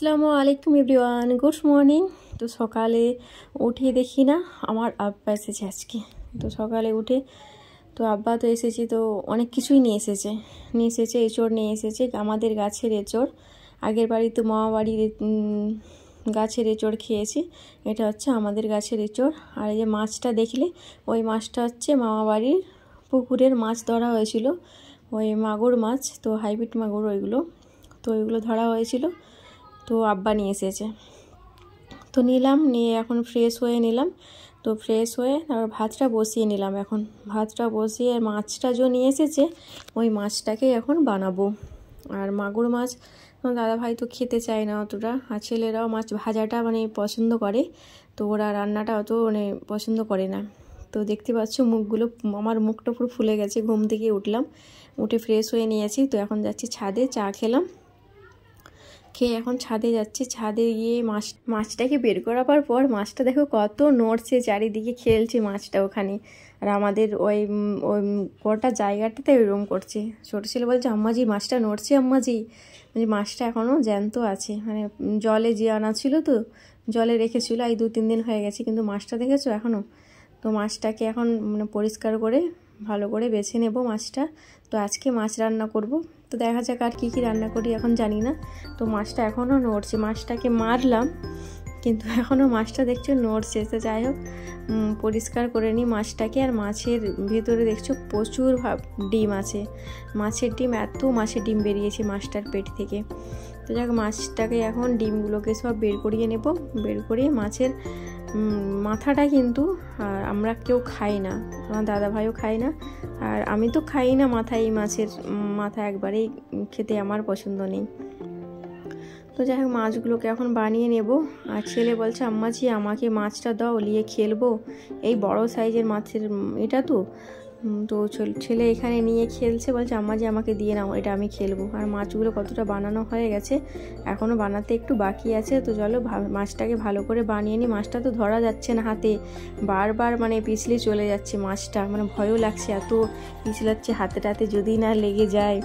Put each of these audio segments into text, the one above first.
আসসালামু আলাইকুম everyone, good morning. তো সকালে উঠে দেখি না আমার আব্বা এসেছে আজকে। তো সকালে উঠে তো আব্বা তো এসেছে, তো অনেক কিছুই নিয়ে এসেছে এঁচড় নিয়ে এসেছে, আমাদের গাছের এঁচড়। আগের বাড়ি তো মামা বাড়ির গাছের এঁচড় খেয়েছি, এটা হচ্ছে আমাদের গাছের এঁচড়। আর এই যে মাছটা দেখলে, ওই মাছটা হচ্ছে মামা বাড়ির পুকুরের মাছ ধরা হয়েছিল, ওই মাগুর মাছ, তো হাইব্রিড মাগুর ওইগুলো, তো ওইগুলো ধরা হয়েছিল, তো আব্বা নিয়ে এসেছে। তো নিলাম, নিয়ে এখন ফ্রেশ হয়ে নিলাম। তো ফ্রেশ হয়ে তারপর ভাতটা বসিয়ে নিলাম। এখন ভাতটা বসিয়ে মাছটা যে নিয়ে এসেছে ওই মাছটাকে এখন বানাবো। আর মাগুর মাছ দাদা ভাই তো খেতে চায় না অতটা, আর ছেলেরাও মাছ ভাজাটা মানে পছন্দ করে, তো ওরা রান্নাটা অত মানে পছন্দ করে না। তো দেখতে পাচ্ছ মুখগুলো, আমার মুখটা পুরো ফুলে গেছে। ঘুম থেকে উঠলাম, উঠে ফ্রেশ হয়ে নিয়েছি। তো এখন যাচ্ছি ছাদে, চা খেলাম, খেয়ে এখন ছাদে যাচ্ছি। ছাদে গিয়ে মাছটাকে বের করাবার পর মাছটা দেখো কত নড়ছে, চারিদিকে খেলছে মাছটা ওখানে। আর আমাদের ওই ওই গোটা জায়গাটাতে ওইরকম করছে। ছোটো ছেলে বলছে আম্মাজি মাছটা নড়ছে আম্মাজি, মানে মাছটা এখনও জ্যান্ত আছে, মানে জলে যে আনা ছিল, তো জলে রেখেছিল, এই 2-3 দিন হয়ে গেছে, কিন্তু মাছটা দেখেছো এখনও। তো মাছটাকে এখন মানে পরিষ্কার করে ভালো করে বেছে নেব মাছটা। তো আজকে মাছ রান্না করব, তো দেখা যাক আর কী রান্না করি এখন জানি না। তো মাছটা এখনও নড়ছে, মাছটাকে মারলাম কিন্তু এখনও মাছটা দেখছো নড়ছে। তো যাই হোক, পরিষ্কার করে নিই মাছটাকে। আর মাছের ভিতরে দেখছো প্রচুর ডিম আছে, মাছের ডিম, এত মাছের ডিম বেরিয়েছে মাছটার পেট থেকে। তো যাক, মাছটাকে এখন ডিমগুলোকে সব বের করিয়ে নেব। বের করিয়ে মাছের মাথাটা কিন্তু আমরা কেউ খাই না, আমার দাদা ভাইও খায় না, আর আমি তো খাই না মাথা। এই মাছের মাথা একবারেই খেতে আমার পছন্দ নেই। তো যাই হোক, মাছগুলোকে এখন বানিয়ে নেব। আর ছেলে বলছে আম্মাজি আমাকে মাছটা দাও, নিয়ে খেলবো, এই বড় সাইজের মাছের এটা তো ছেলে এখানে নিয়ে খেলছে, বলছে আম্মাজি আমাকে দিয়ে নাও, এটা আমি খেলবো। আর মাছগুলো কতটা বানানো হয়ে গেছে, এখনও বানাতে একটু বাকি আছে। তো চলো মাছটাকে ভালো করে বানিয়ে নিই। মাছটা তো ধরা যাচ্ছে না হাতে, বারবার মানে পিছলে চলে যাচ্ছে মাছটা, মানে ভয়ও লাগছে, এত পিছলাচ্ছে হাতে যদি না লেগে যায়।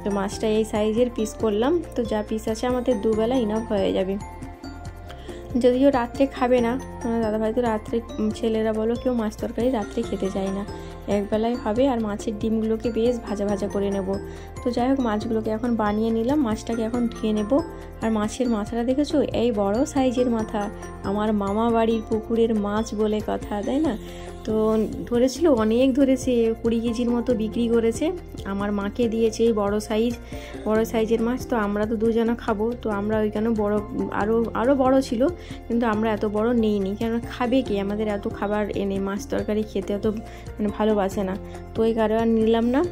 তো মাছটা এই সাইজের পিস করলাম, তো যা পিস আছে আমাদের দুবেলা ইনাফ হয়ে যাবে। যদিও রাত্রে খাবে না দাদাভাই, তো রাত্রে ছেলেরা বলো কেউ মাছ তরকারি রাত্রে খেতে চায় না, একবেলায় হবে। আর মাছের ডিমগুলোকে বেশ ভাজা ভাজা করে নেব। তো যাই হোক, মাছগুলোকে এখন বানিয়ে নিলাম, মাছটাকে এখন ধুয়ে নেব। আর মাছের মাথাটা দেখেছো, এই বড় সাইজের মাথা, আমার মামা বাড়ির পুকুরের মাছ বলে কথা, তাই না? তো ধরেছিল, অনেক ধরেছে, 20 কেজির মতো বিক্রি করেছে, আমার মাকে দিয়েছে এই বড় সাইজের মাছ। তো আমরা তো দুজনা খাবো, তো আমরা ওইখানে বড় আরও বড় ছিল, কিন্তু আমরা এত বড় নিইনি, কেন খাবে কি, আমাদের এত খাবার এনে মাছ তরকারি খেতে এত মানে ভালোবাসে না, তো এই কারণে আর নিলাম না।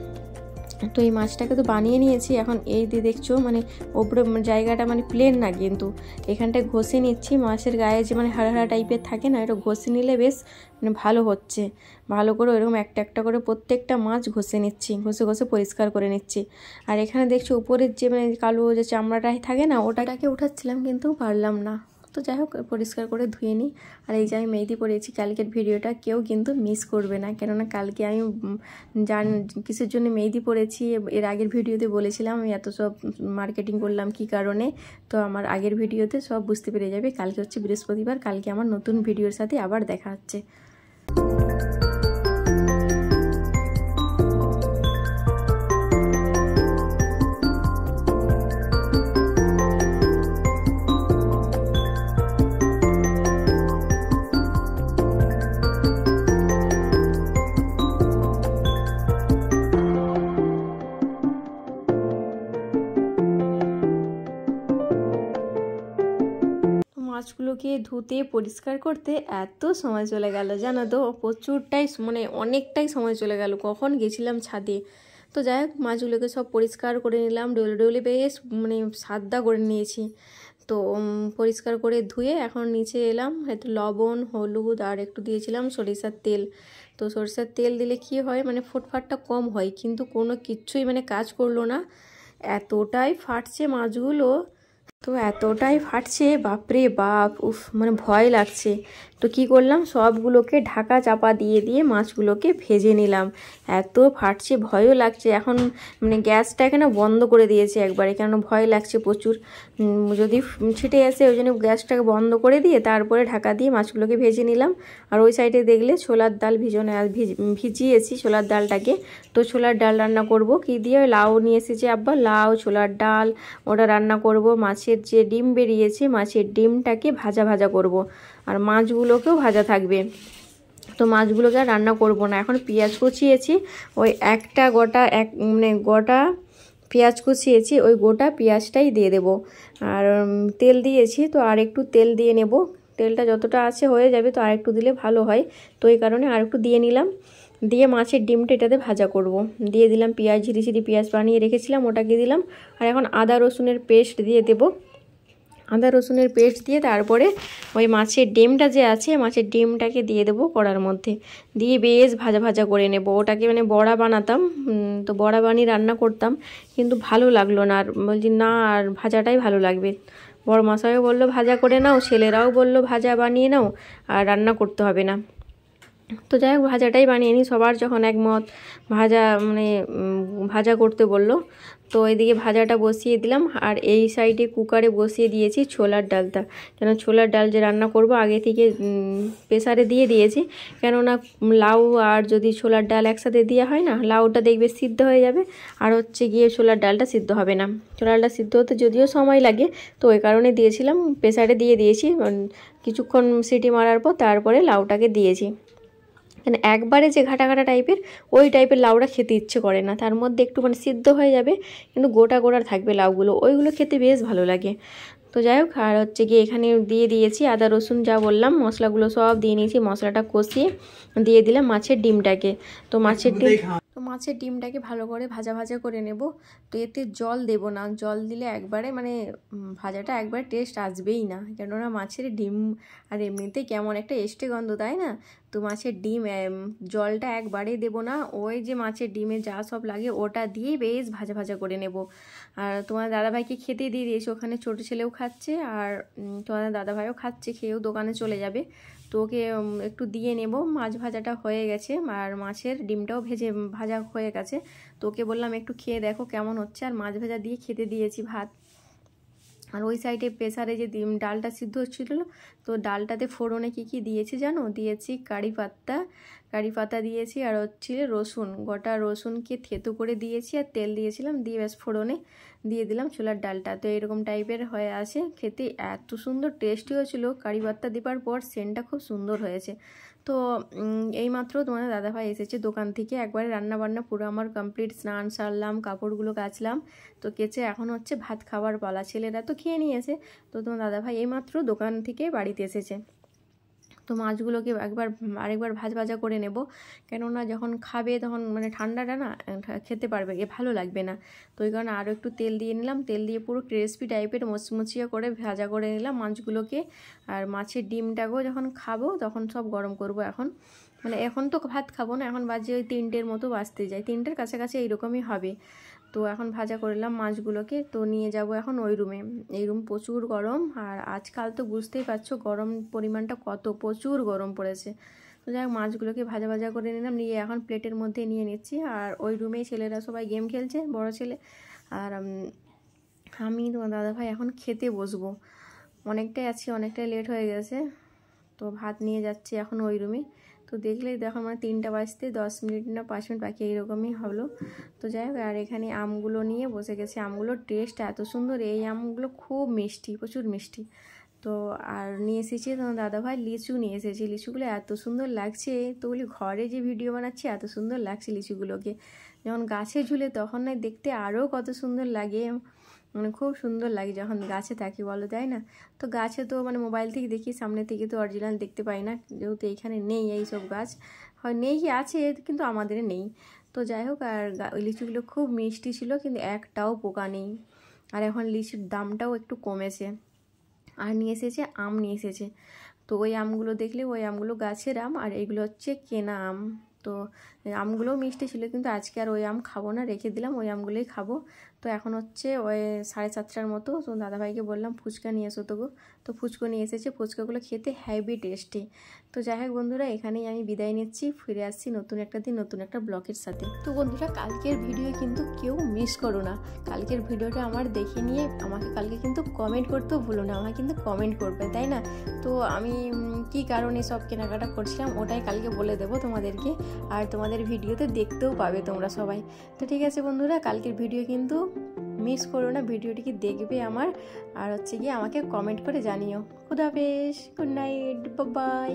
তো এই মাছটাকে তো বানিয়ে নিয়েছি। এখন এই দিয়ে দেখছো মানে ওপরে জায়গাটা মানে প্লেন না, কিন্তু এখানটায় ঘষে নিচ্ছি। মাছের গায়ে যে মানে হাড়া টাইপের থাকে না, এটা ঘষে নিলে বেশ মানে ভালো হচ্ছে। ভালো করে ওইরকম একটা একটা করে প্রত্যেকটা মাছ ঘষে নিচ্ছি, ঘষে পরিষ্কার করে নিচ্ছি। আর এখানে দেখছো উপরের যে মানে কালো যে চামড়াটাই থাকে না, ওটাকে উঠাচ্ছিলাম কিন্তু পারলাম না। তো যাই হোক, পরিষ্কার করে ধুয়ে নিই। আর এই যে আমি মেহেদি পরেছি, কালকের ভিডিওটা কেউ কিন্তু মিস করবে না, কেননা কালকে আমি কিসের জন্য মেহেদি পরেছি এর আগের ভিডিওতে বলেছিলাম, আমি এত সব মার্কেটিং করলাম কি কারণে। তো আমার আগের ভিডিওতে সব বুঝতে পেরে যাবে। কালকে হচ্ছে বৃহস্পতিবার, কালকে আমার নতুন ভিডিওর সাথে আবার দেখা হচ্ছে। মাছগুলোকে ধুতে পরিষ্কার করতে এত সময় চলে গেল জানো তো, প্রচুরটাই মানে অনেকটাই সময় চলে গেল, কখন গেছিলাম ছাদে। তো যাই হোক, মাছগুলোকে সব পরিষ্কার করে নিলাম, ডলে বেশ মানে সাদা করে নিয়েছি। তো পরিষ্কার করে ধুয়ে এখন নিচে এলাম, একটু লবণ হলুদ আর একটু দিয়েছিলাম সরিষার তেল। তো সরিষার তেল দিলে কি হয়, মানে ফুটফাটটা কম হয়, কিন্তু কোনো কিচ্ছুই মানে কাজ করলো না, এতটাই ফাটছে মাছগুলো, তো এতটাই ফাটছে, বাপরে বাপ, উফ, মানে ভয় লাগছে। তো কি করলাম, সবগুলোকে ঢাকা চাপা দিয়ে দিয়ে মাছগুলোকে ভেজে নিলাম। এত ফাটছে, ভয়ও লাগছে এখন, মানে গ্যাসটা এখানে বন্ধ করে দিয়েছে একবারে, কেন ভয় লাগছে প্রচুর যদি ছিটে আসে, ওই জন্য গ্যাসটাকে বন্ধ করে দিয়ে তারপরে ঢাকা দিয়ে মাছগুলোকে ভেজে নিলাম। আর ওই সাইডে দেখলে ছোলার ডাল ভিজিয়েছি ছোলার ডালটাকে। তো ছোলার ডাল রান্না করব কি দিয়ে, লাউ নিয়ে এসেছি আব্বা, লাউ ছোলার ডাল ওটা রান্না করব। মাছের যে ডিম বেরিয়েছে, মাছের ডিমটাকে ভাজা ভাজা করব, আর মাছগুলোকেও ভাজা থাকবে। তো মাছগুলোকে আর রান্না করব না। এখন পেঁয়াজ কুচিয়েছি, ওই একটা গোটা পেঁয়াজ কুচিয়েছি, ওই গোটা পেঁয়াজটাই দিয়ে দেব। আর তেল দিয়েছি, তো আর একটু তেল দিয়ে নেব। তেলটা যতটা আছে হয়ে যাবে, তো আর একটু দিলে ভালো হয়, তো এই কারণে আর একটু দিয়ে নিলাম। দিয়ে মাছের ডিমটা এটাতে ভাজা করব। দিয়ে দিলাম পেঁয়াজ, ঝিরি পেঁয়াজ বানিয়ে রেখেছিলাম ওটাকে দিলাম। আর এখন আদা রসুনের পেস্ট দিয়ে দেব। আদা রসুনের পেস্ট দিয়ে তারপরে ওই মাছের ডিমটা যে আছে, মাছের ডিমটাকে দিয়ে দেবো কড়ার মধ্যে, দিয়ে বেশ ভাজা ভাজা করে নেব। ওটাকে মানে বড়া বানাতাম, তো বড়া বানিয়ে রান্না করতাম, কিন্তু ভালো লাগলো না। আর বলছি না, আর ভাজাটাই ভালো লাগবে। বড় মশাইও বললো ভাজা করে নাও, ছেলেরাও বললো ভাজা বানিয়ে নাও, আর রান্না করতে হবে না। তো যাই হোক ভাজাটাই বানিয়ে নিই। সবার যখন একমত ভাজা করতে বললো, তো এদিকে ভাজাটা বসিয়ে দিলাম। আর এই সাইডে কুকারে বসিয়ে দিয়েছি ছোলার ডালটা, কেন ছোলার ডাল যে রান্না করব আগে থেকে প্রেসারে দিয়ে দিয়েছি। কেননা লাউ আর যদি ছোলার ডাল একসাথে দেওয়া হয় না, লাউটা দেখবে সিদ্ধ হয়ে যাবে, আর হচ্ছে গিয়ে ছোলার ডালটা সিদ্ধ হবে না। ছোলার ডালটা সিদ্ধ হতে যদিও সময় লাগে, তো ওই কারণে দিয়েছিলাম, প্রেসারে দিয়ে দিয়েছি। কিছুক্ষণ সিটি মারার পর তারপরে লাউটাকে দিয়েছি। মানে একবারে যে ঘাটা ঘাটা টাইপের, ওই টাইপের লাউটা খেতে ইচ্ছে করে না। তার মধ্যে একটু মানে সিদ্ধ হয়ে যাবে, কিন্তু গোটা গোটা থাকবে লাউগুলো, ওইগুলো খেতে বেশ ভালো লাগে। তো যাই হোক, আর হচ্ছে গিয়ে এখানে দিয়ে দিয়েছি আদা রসুন, যা বললাম মশলাগুলো সব দিয়ে নিয়েছি। মশলাটা কষিয়ে দিয়ে দিলাম মাছের ডিমটাকে। তো মাছের ডিমটাকে ভালো করে ভাজা ভাজা করে নেব। তো এতে জল দেব না, জল দিলে একবারে মানে ভাজাটা একবারে টেস্ট আসবেই না, কেননা মাছের ডিম আর এমনিতেই কেমন একটা এস্টে গন্ধ, তাই না? তো মাছের ডিম জলটা একবারেই দেব না, ওই যে মাছের ডিমে যা সব লাগে ওটা দিয়ে বেশ ভাজা ভাজা করে নেব। আর তোমার দাদাভাইকে খেতে দিয়ে দিয়েছি, ওখানে ছোটো ছেলেও খাচ্ছে, আর তোমাদের দাদাভাইও খাচ্ছে, খেয়েও দোকানে চলে যাবে। তো ওকে একটু দিয়ে নেব। মাছ ভাজাটা হয়ে গেছে, আর মাছের ডিমটাও ভাজা হয়ে গেছে। তো ওকে বললাম একটু খেয়ে দেখো কেমন হচ্ছে, আর মাছ ভাজা দিয়ে খেতে দিয়েছি ভাত। আর ওই সাইডে প্রেসারে যে ডালটা সিদ্ধ হচ্ছিল, তো ডালটাতে ফোড়নে কি দিয়েছি জানো? দিয়েছি কারি পাতা দিয়েছি, আর হচ্ছে রসুন, গোটা রসুনকে থেতো করে দিয়েছি, আর তেল দিয়েছিলাম, দিয়ে ব্যাস ফোড়নে দিয়ে দিলাম ছোলার ডালটা। তো এরকম টাইপের হয়ে আসে, খেতে এত সুন্দর টেস্টি হয়েছিল। কারি পাতা দেবার পর সেন্টটা খুব সুন্দর হয়েছে। তো এইমাত্র তোমাদের দাদাভাই এসেছে দোকান থেকে, একবারে রান্নাবান্না পুরো আমার কমপ্লিট, স্নান সারলাম, কাপড়গুলো কাচলাম, তো কেচে এখন হচ্ছে ভাত খাওয়ার পালা। ছেলেরা তো খেয়ে নিয়েছে, তো তোমার দাদাভাই এইমাত্র দোকান থেকে বাড়িতে এসেছে। তো মাছগুলোকে আরেকবার ভাজা করে নেব, কেননা যখন খাবে তখন মানে ঠান্ডাটা না খেতে পারবে, ভালো লাগবে না। তো ওই কারণে আরও একটু তেল দিয়ে নিলাম, তেল দিয়ে পুরো ক্রিসপি টাইপের মুচমুচিয়া করে ভাজা করে নিলাম মাছগুলোকে। আর মাছের ডিমটাকেও যখন খাবো তখন সব গরম করব। এখন তো ভাত খাবো না, এখন বাজে ওই 3টের মতো বাজতে যায়, 3টের কাছাকাছি এইরকমই হবে। তো এখন ভাজা করলাম মাছগুলোকে, তো নিয়ে যাব এখন ওই রুমে। এই রুম প্রচুর গরম, আর আজকাল তো বুঝতেই পারছো গরম পরিমাণটা কত, প্রচুর গরম পড়েছে। তো যাই হোক মাছগুলোকে ভাজা করে নিলাম, নিয়ে এখন প্লেটের মধ্যে নিয়ে নিচ্ছি। আর ওই রুমেই ছেলেরা সবাই গেম খেলছে, বড় ছেলে আর আমি, তোমার দাদাভাই এখন খেতে বসবো। অনেকটাই লেট হয়ে গেছে, তো ভাত নিয়ে যাচ্ছি এখন ওই রুমে। তো দেখলেই দেখো মানে 3টা বাজতে 10 মিনিট না 5 মিনিট বাকি এইরকমই হলো। তো যাই হোক, আর এখানে আমগুলো নিয়ে বসে গেছে। আমগুলোর টেস্ট এত সুন্দর, এই আমগুলো খুব মিষ্টি, প্রচুর মিষ্টি। তো আর নিয়ে এসেছি তোমার দাদাভাই লিচু নিয়ে এসেছি, লিচুগুলো এত সুন্দর লাগছে। তো বলি ঘরে যে ভিডিও বানাচ্ছি এত সুন্দর লাগছে লিচুগুলোকে, যখন গাছে ঝুলে তখন না দেখতে আরও কত সুন্দর লাগে, মানে খুব সুন্দর লাগে যখন গাছে থাকি, বলো তাই না? তো গাছে তো মানে মোবাইল থেকে দেখি, সামনে থেকে তো অরিজিনাল দেখতে পাই না, যেহেতু এইখানে নেই এইসব গাছ, হয় নেই কি আছে কিন্তু আমাদের নেই। তো যাই হোক, আর ওই লিচুগুলো খুব মিষ্টি ছিল, কিন্তু একটাও পোকা নেই। আর এখন লিচুর দামটাও একটু কমেছে। আর নিয়ে এসেছে, তো ওই আমগুলো দেখলে, ওই আমগুলো গাছের আম, আর এগুলো হচ্ছে কেনা আম। তো আমগুলোও মিষ্টি ছিল, কিন্তু আজকে আর ওই আম খাবো না, রেখে দিলাম, ওই আমগুলোই খাবো। তো এখন হচ্ছে ওই 7:30টার মতো। তো দাদাভাইকে বললাম ফুচকা নিয়ে এসো তো গো, তো ফুচকা নিয়ে এসেছে। ফুচকাগুলো খেতে হেভি টেস্টি। তো যাই হোক বন্ধুরা, এখানেই আমি বিদায় নিচ্ছি, ফিরে আসছি নতুন একটা দিন নতুন একটা ব্লগের সাথে। তো বন্ধুরা, কালকের ভিডিও কিন্তু কেউ মিস করো না। কালকের ভিডিওটা আমার দেখে নিয়ে আমাকে কালকে কিন্তু কমেন্ট করতেও ভুলো না, আমাকে কিন্তু কমেন্ট করবে, তাই না? তো আমি কি কারণে সব কেনাকাটা করছিলাম ওটাই কালকে বলে দেবো তোমাদেরকে, আর তোমাদের ভিডিওতে দেখতেও পাবে তোমরা সবাই। তো ঠিক আছে বন্ধুরা, কালকের ভিডিও কিন্তু মিস করো না, ভিডিওটিকে দেখবে আমার, আর হচ্ছে গিয়ে আমাকে কমেন্ট করে জানিও। খুদা হাফেজ, গুড নাইট, বাই বাই।